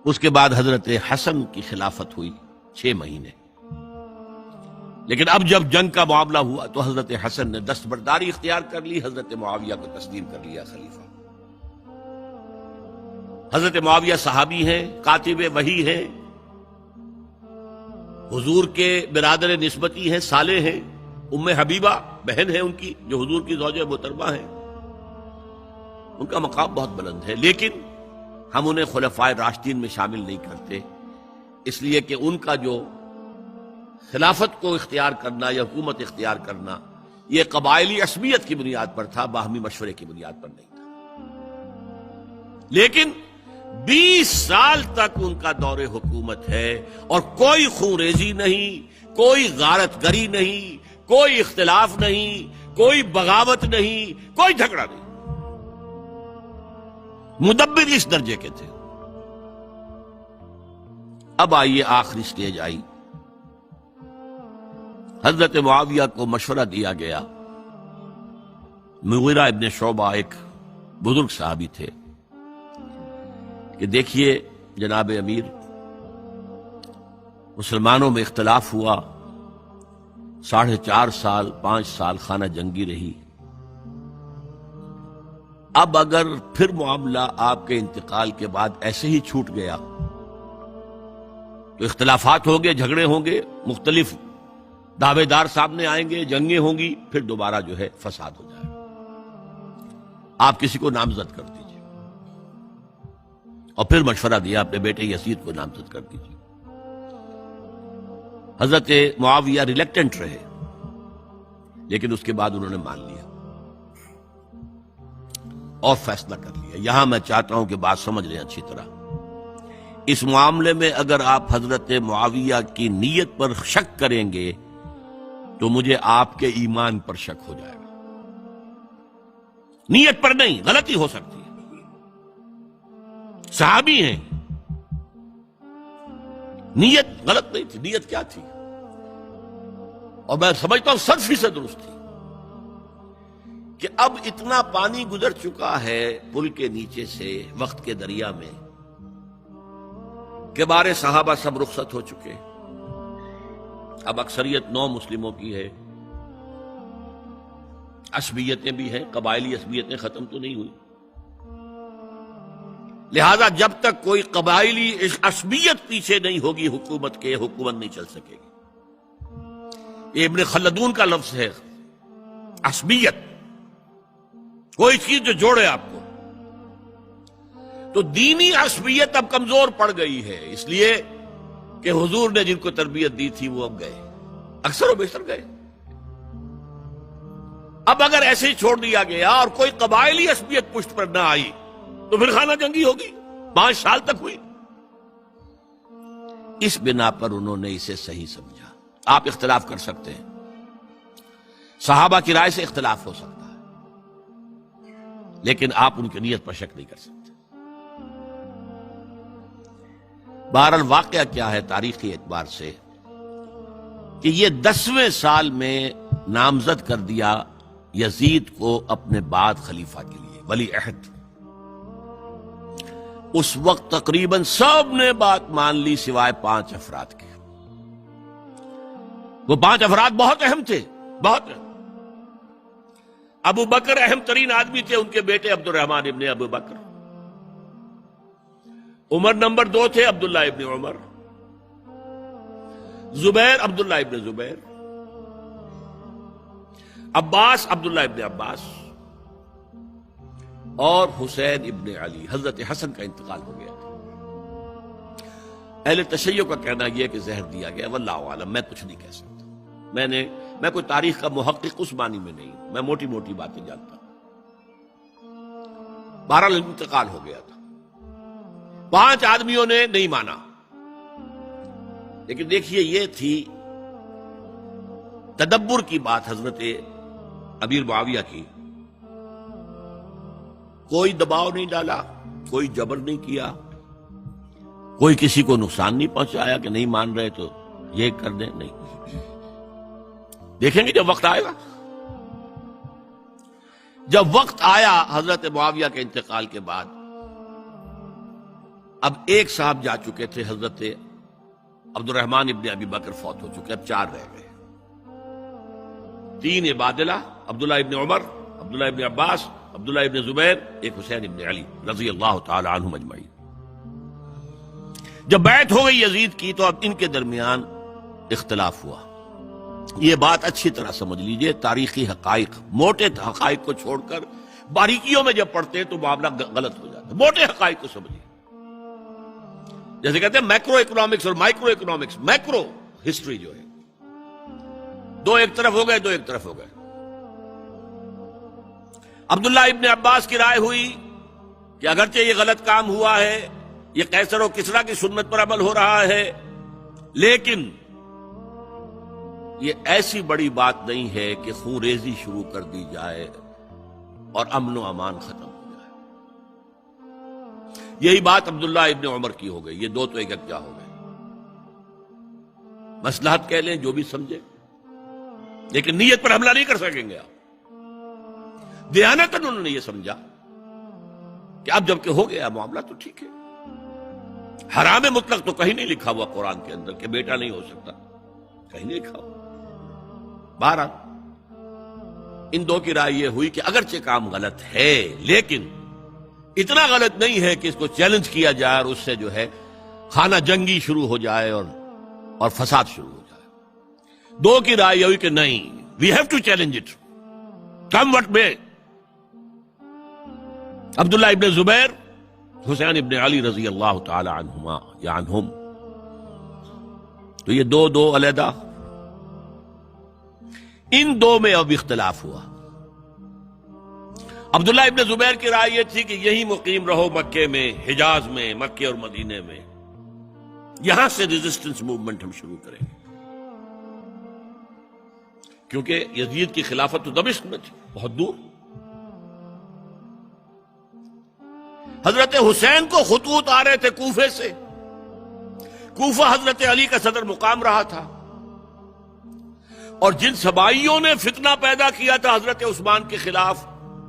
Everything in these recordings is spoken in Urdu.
اس کے بعد حضرت حسن کی خلافت ہوئی 6 مہینے. لیکن اب جب جنگ کا معاملہ ہوا تو حضرت حسن نے دستبرداری اختیار کر لی، حضرت معاویہ کو تسلیم کر لیا خلیفہ. حضرت معاویہ صحابی ہیں، کاتب وحی ہیں، حضور کے برادر نسبتی ہیں، صالح ہیں. ام حبیبہ بہن ہے ان کی، جو حضور کی زوجہ محترمہ ہیں. ان کا مقام بہت بلند ہے، لیکن ہم انہیں خلفائے راشدین میں شامل نہیں کرتے، اس لیے کہ ان کا جو خلافت کو اختیار کرنا یا حکومت اختیار کرنا یہ قبائلی عصبیت کی بنیاد پر تھا، باہمی مشورے کی بنیاد پر نہیں تھا. لیکن 20 سال تک ان کا دور حکومت ہے اور کوئی خون ریزی نہیں، کوئی غارت گری نہیں، کوئی اختلاف نہیں، کوئی بغاوت نہیں، کوئی جھگڑا نہیں. مدبر اس درجے کے تھے. اب آئیے آخری سٹیج آئی. حضرت معاویہ کو مشورہ دیا گیا. مغیرہ ابن شعبہ ایک بزرگ صحابی تھے کہ دیکھیے جناب امیر، مسلمانوں میں اختلاف ہوا، 4.5 سال 5 سال خانہ جنگی رہی. اب اگر پھر معاملہ آپ کے انتقال کے بعد ایسے ہی چھوٹ گیا تو اختلافات ہوں گے، جھگڑے ہوں گے، مختلف دعوے دار سامنے آئیں گے، جنگیں ہوں گی، پھر دوبارہ جو ہے فساد ہو جائے گا. آپ کسی کو نامزد کر دیجیے. اور پھر مشورہ دیا اپنے بیٹے یزید کو نامزد کر دیجیے. حضرت معاویہ ریلیکٹنٹ رہے، لیکن اس کے بعد انہوں نے مان لیا اور فیصلہ کر لیا. یہاں میں چاہتا ہوں کہ بات سمجھ لیں اچھی طرح. اس معاملے میں اگر آپ حضرت معاویہ کی نیت پر شک کریں گے تو مجھے آپ کے ایمان پر شک ہو جائے گا. نیت پر نہیں، غلطی ہو سکتی ہے، صحابی ہیں، نیت غلط نہیں تھی. نیت کیا تھی؟ اور میں سمجھتا ہوں 100% درست تھی کہ اب اتنا پانی گزر چکا ہے پل کے نیچے سے وقت کے دریا میں کہ بارے صحابہ سب رخصت ہو چکے. اب اکثریت 9 مسلموں کی ہے، عصبیتیں بھی ہیں، قبائلی عصبیتیں ختم تو نہیں ہوئی. لہذا جب تک کوئی قبائلی عصبیت پیچھے نہیں ہوگی حکومت کے، حکومت نہیں چل سکے گی. یہ ابن خلدون کا لفظ ہے، عصبیت، کوئی چیز جو جوڑے آپ کو. تو دینی عصبیت اب کمزور پڑ گئی ہے، اس لیے کہ حضور نے جن کو تربیت دی تھی وہ اب گئے، اکثر و بیشتر گئے. اب اگر ایسے ہی چھوڑ دیا گیا اور کوئی قبائلی عصبیت پشت پر نہ آئی تو پھر خانہ جنگی ہوگی. 5 سال تک ہوئی. اس بنا پر انہوں نے اسے صحیح سمجھا. آپ اختلاف کر سکتے ہیں، صحابہ کی رائے سے اختلاف ہو سکتا ہے، لیکن آپ ان کی نیت پر شک نہیں کر سکتے. بہرحال واقعہ کیا ہے تاریخی اعتبار سے کہ یہ 10ویں سال میں نامزد کر دیا یزید کو اپنے بعد خلیفہ کے لیے، ولی عہد. اس وقت تقریباً سب نے بات مان لی سوائے 5 افراد کے. وہ 5 افراد بہت اہم تھے، بہت اہم. ابو بکر اہم ترین آدمی تھے، ان کے بیٹے عبد الرحمن ابن ابو بکر. عمر نمبر 2 تھے، عبداللہ ابن عمر. زبیر عبداللہ ابن زبیر. عباس عبداللہ ابن عباس. اور حسین ابن علی. حضرت حسن کا انتقال ہو گیا. اہل تشیع کا کہنا یہ کہ زہر دیا گیا، واللہ عالم، میں کچھ نہیں کہہ سکتا. میں کوئی تاریخ کا محقق اس معنی میں نہیں ہوں، میں موٹی موٹی باتیں جانتا ہوں. بہرحال انتقال ہو گیا تھا. 5 آدمیوں نے نہیں مانا. لیکن دیکھیے یہ تھی تدبر کی بات حضرت امیر معاویہ کی. کوئی دباؤ نہیں ڈالا، کوئی جبر نہیں کیا، کوئی کسی کو نقصان نہیں پہنچایا کہ نہیں مان رہے تو یہ کر دیں. نہیں، دیکھیں گے جب وقت آئے گا. جب وقت آیا حضرت معاویہ کے انتقال کے بعد، اب ایک صاحب جا چکے تھے، حضرت عبد الرحمن ابن ابی بکر فوت ہو چکے، اب 4 رہ گئے، 3 عبادلہ، عبداللہ ابن عمر، عبداللہ ابن عباس، عبداللہ ابن زبیر، ایک حسین ابن علی رضی اللہ تعالی عنہم اجمعین۔ جب بیعت ہو گئی یزید کی تو اب ان کے درمیان اختلاف ہوا۔ یہ بات اچھی طرح سمجھ لیجئے، تاریخی حقائق، موٹے حقائق کو چھوڑ کر باریکیوں میں جب پڑھتے ہیں تو معاملہ غلط ہو جاتا ہے۔ موٹے حقائق کو سمجھیے، جیسے کہتے ہیں میکرو اکنامکس اور مائکرو اکنامکس۔ میکرو ہسٹری جو ہے، 2 ایک طرف ہو گئے، 2 ایک طرف ہو گئے۔ عبداللہ ابن عباس کی رائے ہوئی کہ اگرچہ یہ غلط کام ہوا ہے، یہ قیصر و کسریٰ کی سنت پر عمل ہو رہا ہے، لیکن یہ ایسی بڑی بات نہیں ہے کہ خون ریزی شروع کر دی جائے اور امن و امان ختم ہو جائے۔ یہی بات عبداللہ ابن عمر کی ہو گئی، یہ 2 تو یکجا ہو گئے۔ مصلحت کہہ لیں جو بھی سمجھے، لیکن نیت پر حملہ نہیں کر سکیں گے آپ۔ دیانتاً انہوں نے یہ سمجھا کہ اب جب کہ ہو گیا معاملہ تو ٹھیک ہے۔ حرام مطلق تو کہیں نہیں لکھا ہوا قرآن کے اندر کہ بیٹا نہیں ہو سکتا، کہیں نہیں لکھا ہوا۔ بہرحال ان 2 کی رائے یہ ہوئی کہ اگرچہ کام غلط ہے لیکن اتنا غلط نہیں ہے کہ اس کو چیلنج کیا جائے اور اس سے جو ہے خانہ جنگی شروع ہو جائے اور فساد شروع ہو جائے۔ 2 کی رائے یہ ہوئی کہ نہیں، we have to challenge it come what میں۔ عبداللہ ابن زبیر، حسین ابن علی رضی اللہ تعالی عنہما یا عنہم، تو یہ 2 علیحدہ۔ ان 2 میں اب اختلاف ہوا۔ عبداللہ ابن زبیر کی رائے یہ تھی کہ یہی مقیم رہو مکے میں، حجاز میں، مکے اور مدینے میں، یہاں سے ریزسٹنس موومنٹ ہم شروع کریں گے، کیونکہ یزید کی خلافت تو دمشق میں تھی، بہت دور۔ حضرت حسین کو خطوط آ رہے تھے کوفے سے، کوفہ حضرت علی کا صدر مقام رہا تھا، اور جن سبائیوں نے فتنہ پیدا کیا تھا حضرت عثمان کے خلاف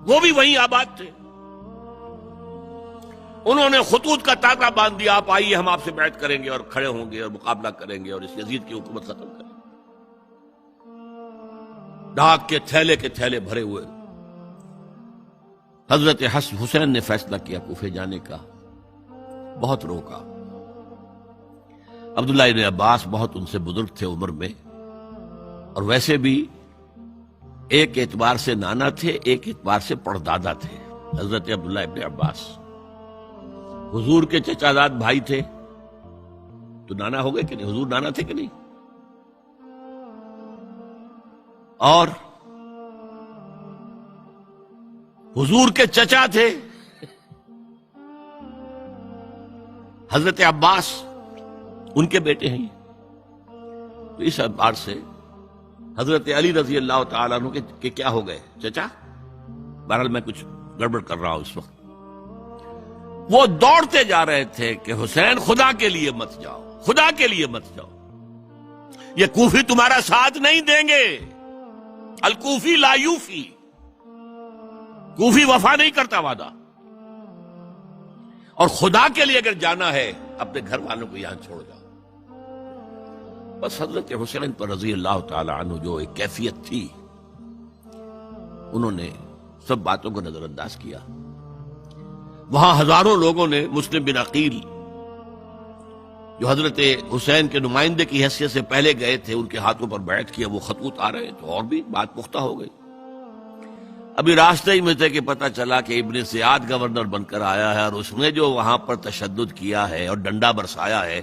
وہ بھی وہیں آباد تھے۔ انہوں نے خطوط کا تاطا باندھ دیا، آپ آئیے ہم آپ سے بیعت کریں گے اور کھڑے ہوں گے اور مقابلہ کریں گے اور اس یزید کی حکومت ختم کریں گے۔ ڈاک کے تھیلے بھرے ہوئے حضرت حسین نے فیصلہ کیا کوفے جانے کا، بہت روکا۔ عبداللہ ابن عباس بہت ان سے بزرگ تھے عمر میں، اور ویسے بھی ایک اعتبار سے نانا تھے، ایک اعتبار سے پردادا تھے۔ حضرت عبداللہ ابن عباس حضور کے چچا زاد بھائی تھے، تو نانا ہو گئے کہ نہیں؟ حضور نانا تھے کہ نہیں؟ اور حضور کے چچا تھے حضرت عباس، ان کے بیٹے ہیں۔ تو اس اعتبار سے حضرت علی رضی اللہ تعالیٰ عنہ کے کیا ہو گئے؟ چچا۔ بہرحال میں کچھ گڑبڑ کر رہا ہوں اس وقت۔ وہ دوڑتے جا رہے تھے کہ حسین خدا کے لیے مت جاؤ، خدا کے لیے مت جاؤ، یہ کوفی تمہارا ساتھ نہیں دیں گے، الکوفی لا یوفی، کوفی وفا نہیں کرتا وعدہ، اور خدا کے لیے اگر جانا ہے اپنے گھر والوں کو یہاں چھوڑ جاؤ۔ بس حضرت حسین پر رضی اللہ تعالی عنہ جو ایک کیفیت تھی، انہوں نے سب باتوں کو نظر انداز کیا۔ وہاں ہزاروں لوگوں نے مسلم بن عقیل جو حضرت حسین کے نمائندے کی حیثیت سے پہلے گئے تھے، ان کے ہاتھوں پر بیعت کیا، وہ خطوط آ رہے تو اور بھی بات پختہ ہو گئی۔ ابھی راستے ہی میں تھے کہ پتہ چلا کہ ابن زیاد گورنر بن کر آیا ہے، اور اس نے جو وہاں پر تشدد کیا ہے اور ڈنڈا برسایا ہے،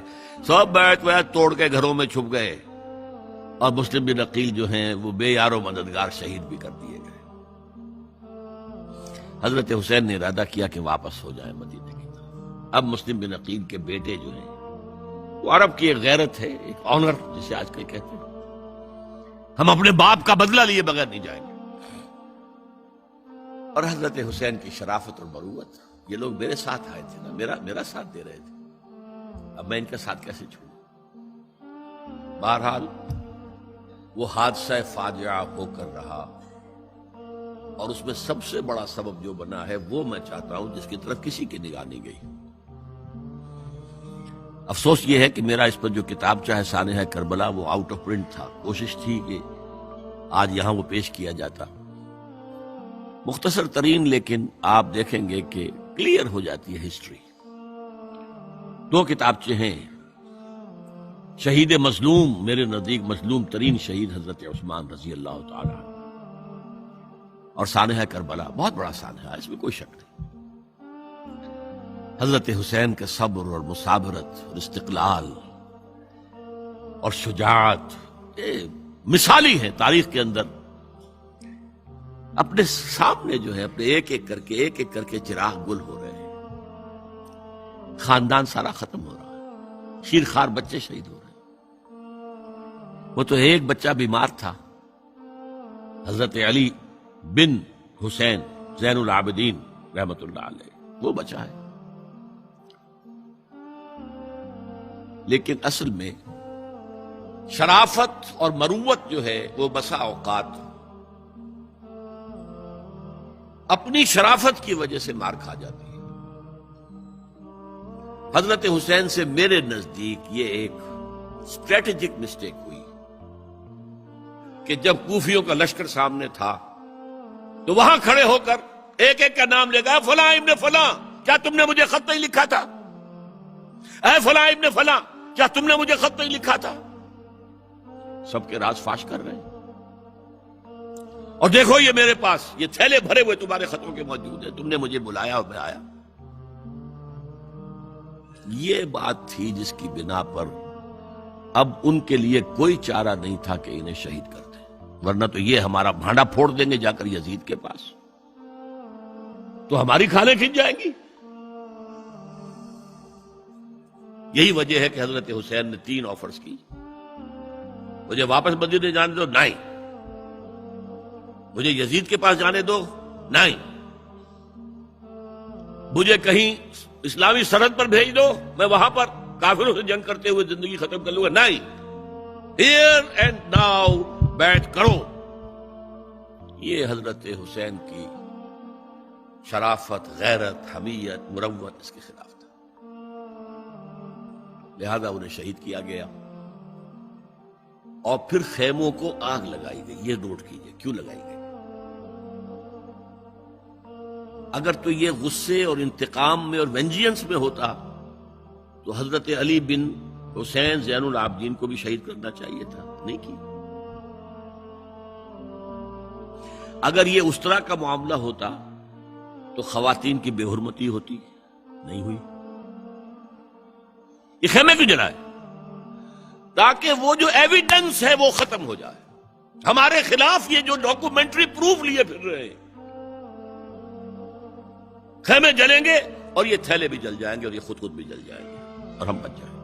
سب بیعت توڑ کے گھروں میں چھپ گئے، اور مسلم بن عقیل جو ہیں وہ بے یار و مددگار شہید بھی کر دیے گئے۔ حضرت حسین نے ارادہ کیا کہ واپس ہو جائے مدینے کی طرف۔ اب مسلم بن عقیل کے بیٹے جو ہیں، وہ عرب کی ایک غیرت ہے، ایک آنر جسے آج کل کہتے ہیں، ہم اپنے باپ کا بدلہ لیے بغیر نہیں جائیں گے۔ اور حضرت حسین کی شرافت اور مروت، یہ لوگ میرے ساتھ آئے تھے نا، میرا ساتھ دے رہے تھے، اب میں ان کا ساتھ کیسے چھوڑوں؟ بہرحال وہ حادثہ فاجعہ ہو کر رہا، اور اس میں سب سے بڑا سبب جو بنا ہے وہ میں چاہتا ہوں جس کی طرف کسی کی نگاہ نہیں گئی۔ افسوس یہ ہے کہ میرا اس پر جو کتاب چاہے سانحہ کربلا وہ آؤٹ آف پرنٹ تھا. کوشش تھی کہ آج یہاں وہ پیش کیا جاتا. مختصر ترین، لیکن آپ دیکھیں گے کہ کلیئر ہو جاتی ہے ہسٹری. 2 کتابچے ہیں. شہید مظلوم، میرے نزدیک مظلوم ترین شہید حضرت عثمان رضی اللہ تعالی عنہ، اور سانحہ کربلا، بہت بڑا سانحہ، اس میں کوئی شک نہیں. حضرت حسین کے صبر اور مثابرت اور استقلال اور شجاعت یہ مثالی ہے تاریخ کے اندر. اپنے سامنے جو ہے اپنے ایک ایک کر کے چراغ گل ہو رہے ہیں. خاندان سارا ختم ہو رہا ہے. شیرخوار بچے شہید ہو رہے ہیں. وہ تو ایک بچہ بیمار تھا، حضرت علی بن حسین زین العابدین رحمت اللہ علیہ، وہ بچا ہے. لیکن اصل میں شرافت اور مروت جو ہے وہ بسا اوقات اپنی شرافت کی وجہ سے مار کھا جاتی ہے. حضرت حسین سے میرے نزدیک یہ ایک اسٹریٹجک مسٹیک ہوئی کہ جب کوفیوں کا لشکر سامنے تھا تو وہاں کھڑے ہو کر ایک ایک کا نام لے گا، فلاں ابن فلاں کیا تم نے مجھے خط نہیں لکھا تھا؟ اے فلاں ابن فلاں کیا تم نے مجھے خط نہیں لکھا تھا؟ سب کے راز فاش کر رہے ہیں. اور دیکھو یہ میرے پاس یہ تھیلے بھرے ہوئے تمہارے خطوں کے موجود ہیں، تم نے مجھے بلایا اور میں آیا. یہ بات تھی جس کی بنا پر اب ان کے لیے کوئی چارہ نہیں تھا کہ انہیں شہید کر دیں، ورنہ تو یہ ہمارا بھانڈا پھوڑ دیں گے جا کر یزید کے پاس، تو ہماری کھالیں کھنچ جائیں گی. یہی وجہ ہے کہ حضرت حسین نے 3 آفرز کی. مجھے واپس مدینے جانے دو، نہیں. مجھے یزید کے پاس جانے دو، نہیں. مجھے کہیں اسلامی سرحد پر بھیج دو، میں وہاں پر کافروں سے جنگ کرتے ہوئے زندگی ختم کر لوں گا، نہیں. ہیئر اینڈ ناؤ بیٹھ کرو. یہ حضرت حسین کی شرافت، غیرت، حمیت، مروت اس کے خلاف تھا. لہذا انہیں شہید کیا گیا اور پھر خیموں کو آگ لگائی گئی. یہ نوٹ کیجئے کیوں لگائی گئی. اگر تو یہ غصے اور انتقام میں اور وینجینس میں ہوتا تو حضرت علی بن حسین زین العابدین کو بھی شہید کرنا چاہیے تھا، نہیں کی. اگر یہ اس طرح کا معاملہ ہوتا تو خواتین کی بے حرمتی ہوتی، نہیں ہوئی. یہ خیمے کیوں جلائے؟ تاکہ وہ جو ایویڈنس ہے وہ ختم ہو جائے. ہمارے خلاف یہ جو ڈاکومنٹری پروف لیے پھر رہے ہیں، خیمے جلیں گے اور یہ تھیلے بھی جل جائیں گے اور یہ خود بھی جل جائیں گے اور ہم بچ جائیں گے.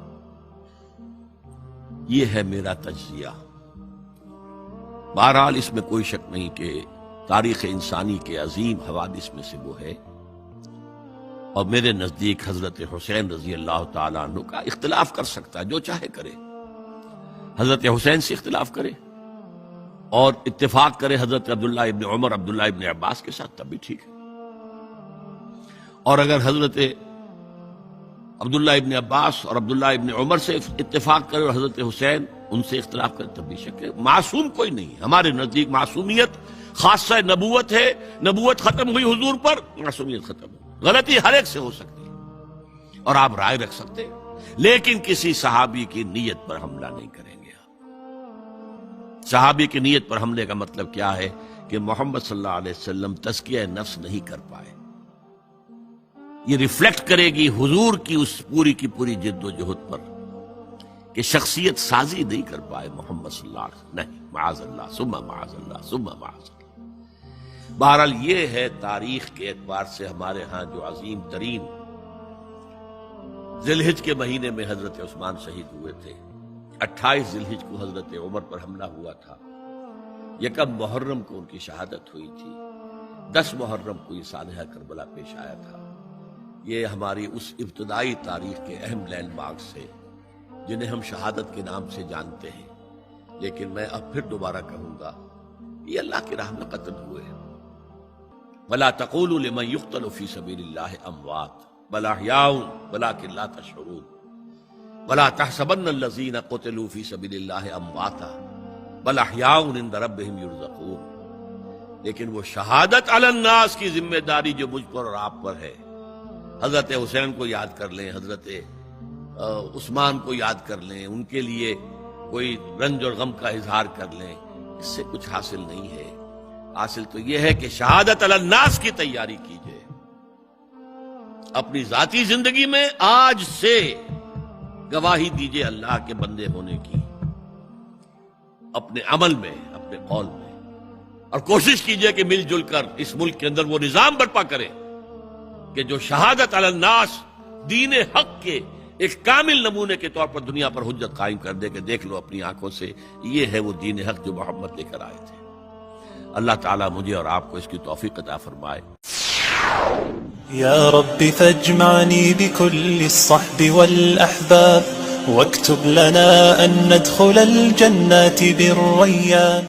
یہ ہے میرا تجزیہ. بہرحال اس میں کوئی شک نہیں کہ تاریخ انسانی کے عظیم حوادث میں سے وہ ہے، اور میرے نزدیک حضرت حسین رضی اللہ تعالیٰ عنہ کا اختلاف کر سکتا ہے، جو چاہے کرے. حضرت حسین سے اختلاف کرے اور اتفاق کرے حضرت عبداللہ ابن عمر، عبداللہ ابن عباس کے ساتھ، تب بھی ٹھیک ہے. اور اگر حضرت عبداللہ ابن عباس اور عبداللہ ابن عمر سے اتفاق کرے اور حضرت حسین ان سے اختلاف کرے، تب بھی شک ہے. معصوم کوئی نہیں ہے. ہمارے نزدیک معصومیت خاصہ نبوت ہے. نبوت ختم ہوئی حضور پر، معصومیت ختم ہوئی. غلطی ہر ایک سے ہو سکتی ہے اور آپ رائے رکھ سکتے ہیں، لیکن کسی صحابی کی نیت پر حملہ نہیں کریں گے. صحابی کی نیت پر حملے کا مطلب کیا ہے کہ محمد صلی اللہ علیہ وسلم تزکیہ نفس نہیں کر پائے. یہ ریفلیکٹ کرے گی حضور کی اس پوری کی پوری جد و جہد پر کہ شخصیت سازی نہیں کر پائے محمد صلی اللہ علیہ وسلم. نہیں، معاذ اللہ ثم معاذ اللہ ثم معاذ اللہ. بہرحال یہ ہے تاریخ کے اعتبار سے ہمارے ہاں جو عظیم ترین ذی الحج کے مہینے میں حضرت عثمان شہید ہوئے تھے. 28 ذی الحج کو حضرت عمر پر حملہ ہوا تھا. 1 محرم کو ان کی شہادت ہوئی تھی. 10 محرم کو یہ سانحہ کربلا پیش آیا تھا. یہ ہماری اس ابتدائی تاریخ کے اہم لینڈ مارکس ہیں جنہیں ہم شہادت کے نام سے جانتے ہیں. لیکن میں اب پھر دوبارہ کہوں گا، یہ اللہ کی راہ میں قتل ہوئے ہیں. وَلَا تَقُولُوا لِمَنْ يُقْتَلُ فِي سَبِيلِ اللَّهِ أَمْوَاتٌ بَلْ أَحْيَاءٌ وَلَكِنْ لَا تَشْعُرُونَ. ولا تحسبن الذین قتلوا فی سبیل اللہ امواتا بل احیاء عند ربہم یرزقون، لیکن وہ شہادت علی الناس کی ذمہ داری جو مجھ پر اور آپ پر ہے، حضرت حسین کو یاد کر لیں، حضرت عثمان کو یاد کر لیں، ان کے لیے کوئی رنج اور غم کا اظہار کر لیں، اس سے کچھ حاصل نہیں ہے۔ حاصل تو یہ ہے کہ شہادت علی الناس کی تیاری کیجئے، اپنی ذاتی زندگی میں آج سے گواہی دیجئے اللہ کے بندے ہونے کی، اپنے عمل میں، اپنے قول میں، اور کوشش کیجئے کہ مل جل کر اس ملک کے اندر وہ نظام برپا کریں کہ جو شہادت علی الناس دین حق کے ایک کامل نمونے کے طور پر دنیا پر حجت قائم کر دے کہ دیکھ لو اپنی آنکھوں سے، یہ ہے وہ دین حق جو محمد لے کر آئے تھے۔ اللہ تعالیٰ مجھے اور آپ کو اس کی توفیق عطا فرمائے۔ یا رب فاجمعنی بكل الصحب والأحباب واكتب لنا أن ندخل الجنات بالريان۔